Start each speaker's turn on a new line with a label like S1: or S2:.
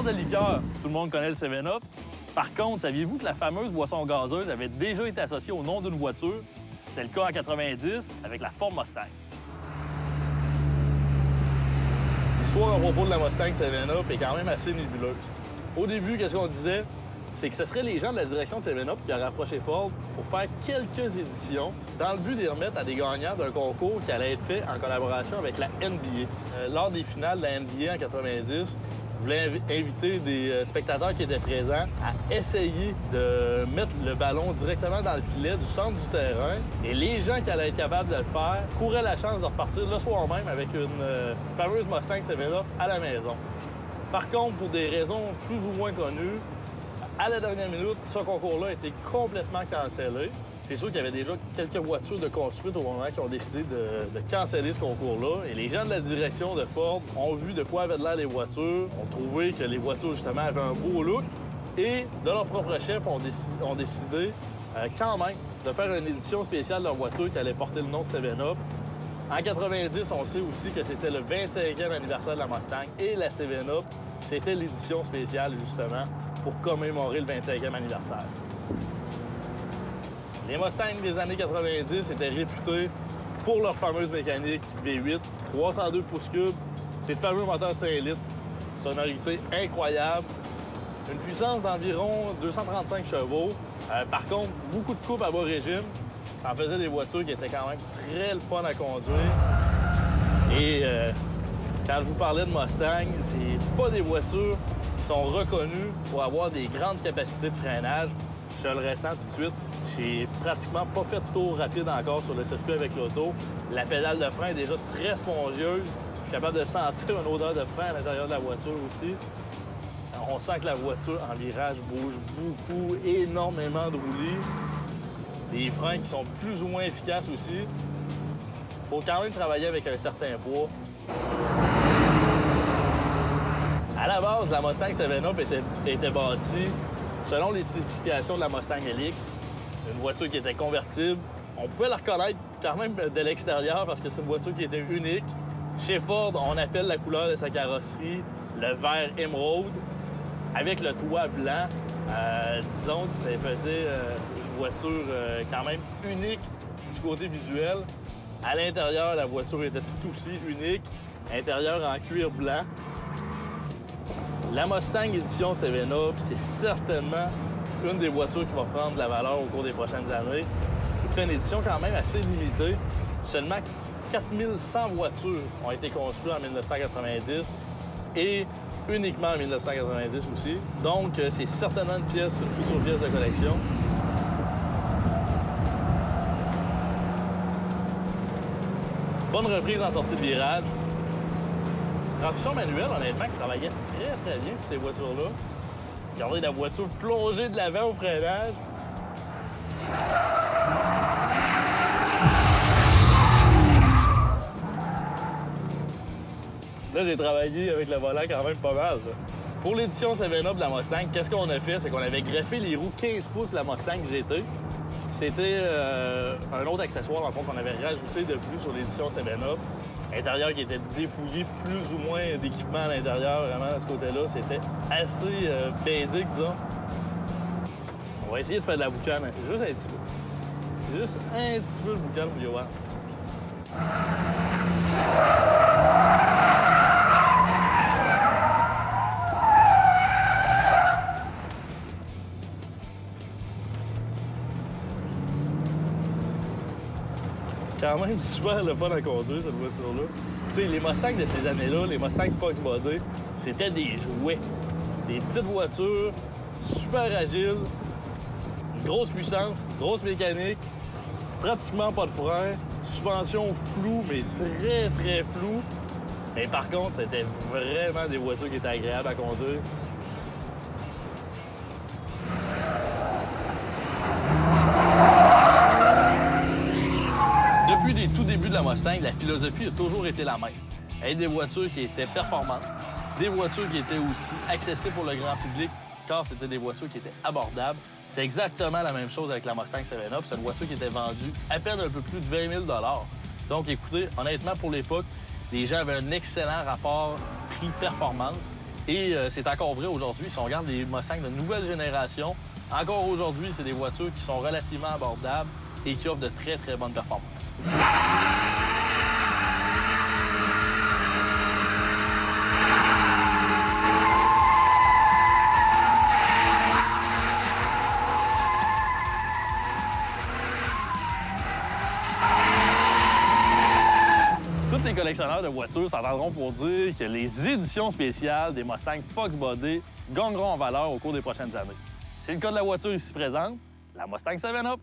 S1: de liqueur, tout le monde connaît le 7-Up. Par contre, saviez-vous que la fameuse boisson gazeuse avait déjà été associée au nom d'une voiture? C'est le cas en 90 avec la Ford Mustang. L'histoire à propos de la Mustang 7-Up est quand même assez nébuleuse. Au début, qu'est-ce qu'on disait? C'est que ce serait les gens de la direction de 7-Up qui auraient approché Ford pour faire quelques éditions dans le but de les remettre à des gagnants d'un concours qui allait être fait en collaboration avec la NBA. Lors des finales de la NBA en 90, je voulais inviter des spectateurs qui étaient présents à essayer de mettre le ballon directement dans le filet du centre du terrain. Et les gens qui allaient être capables de le faire couraient la chance de repartir le soir même avec une fameuse Mustang 7-Up à la maison. Par contre, pour des raisons plus ou moins connues, à la dernière minute, ce concours-là a été complètement cancellé. C'est sûr qu'il y avait déjà quelques voitures de construites au moment qui ont décidé de canceller ce concours-là. Et les gens de la direction de Ford ont vu de quoi avaient l'air les voitures, ont trouvé que les voitures, justement, avaient un beau look. Et, de leur propre chef, ont décidé quand même de faire une édition spéciale de leur voiture qui allait porter le nom de 7-Up. En 90, on sait aussi que c'était le 25e anniversaire de la Mustang et la 7-Up, c'était l'édition spéciale, justement, pour commémorer le 25e anniversaire. Les Mustangs des années 90 étaient réputés pour leur fameuse mécanique V8, 302 pouces cubes, c'est le fameux moteur 5 litres, sonorité incroyable, une puissance d'environ 235 chevaux. Par contre, beaucoup de coupes à bas régime, ça en faisait des voitures qui étaient quand même très le fun à conduire. Et quand je vous parlais de Mustang, c'est pas des voitures qui sont reconnues pour avoir des grandes capacités de freinage. Je le ressens tout de suite. J'ai pratiquement pas fait de tour rapide encore sur le circuit avec l'auto. La pédale de frein est déjà très spongieuse. Je suis capable de sentir une odeur de frein à l'intérieur de la voiture aussi. On sent que la voiture en virage bouge beaucoup, énormément de roulis. Des freins qui sont plus ou moins efficaces aussi. Il faut quand même travailler avec un certain poids. À la base, la Mustang 7-Up était bâtie selon les spécifications de la Mustang LX, une voiture qui était convertible. On pouvait la reconnaître quand même de l'extérieur parce que c'est une voiture qui était unique. Chez Ford, on appelle la couleur de sa carrosserie le vert émeraude avec le toit blanc. Disons que ça faisait une voiture quand même unique du côté visuel. À l'intérieur, la voiture était tout aussi unique, intérieur en cuir blanc. La Mustang édition 7-Up, c'est certainement une des voitures qui va prendre de la valeur au cours des prochaines années. C'est une édition quand même assez limitée. Seulement 4100 voitures ont été construites en 1990 et uniquement en 1990 aussi. Donc, c'est certainement une future pièce de collection. Bonne reprise en sortie de virage. Transmission manuelle, honnêtement, qui travaillait très bien sur ces voitures-là. Regardez la voiture plongée de l'avant au freinage. Là, j'ai travaillé avec le volant quand même pas mal. Là. Pour l'édition 7-Up de la Mustang, qu'est-ce qu'on a fait? C'est qu'on avait greffé les roues 15 pouces de la Mustang GT. C'était un autre accessoire, en fait, qu'on avait rajouté de plus sur l'édition 7-Up. Intérieur qui était dépouillé, plus ou moins d'équipement à l'intérieur, vraiment, à ce côté-là. C'était assez basique, disons. On va essayer de faire de la boucane, juste un petit peu. Juste un petit peu de boucane pour Johan. Quand même super le fun à conduire, cette voiture-là. Écoutez, les Mustangs de ces années-là, les Mustangs Fox Body, c'était des jouets. Des petites voitures, super agiles, une grosse puissance, grosse mécanique, pratiquement pas de frein, suspension floue, mais très floue. Mais par contre, c'était vraiment des voitures qui étaient agréables à conduire. Depuis les tout débuts de la Mustang, la philosophie a toujours été la même. Être des voitures qui étaient performantes, des voitures qui étaient aussi accessibles pour le grand public, car c'était des voitures qui étaient abordables. C'est exactement la même chose avec la Mustang 7-Up. C'est une voiture qui était vendue à peine un peu plus de 20 000 $. Donc, écoutez, honnêtement, pour l'époque, les gens avaient un excellent rapport prix-performance. Et c'est encore vrai aujourd'hui. Si on regarde des Mustangs de nouvelle génération, encore aujourd'hui, c'est des voitures qui sont relativement abordables et qui offrent de très, très bonnes performances. Tous les collectionneurs de voitures s'entendront pour dire que les éditions spéciales des Mustang Fox Body gagneront en valeur au cours des prochaines années. C'est le cas de la voiture ici présente, la Mustang 7 Up.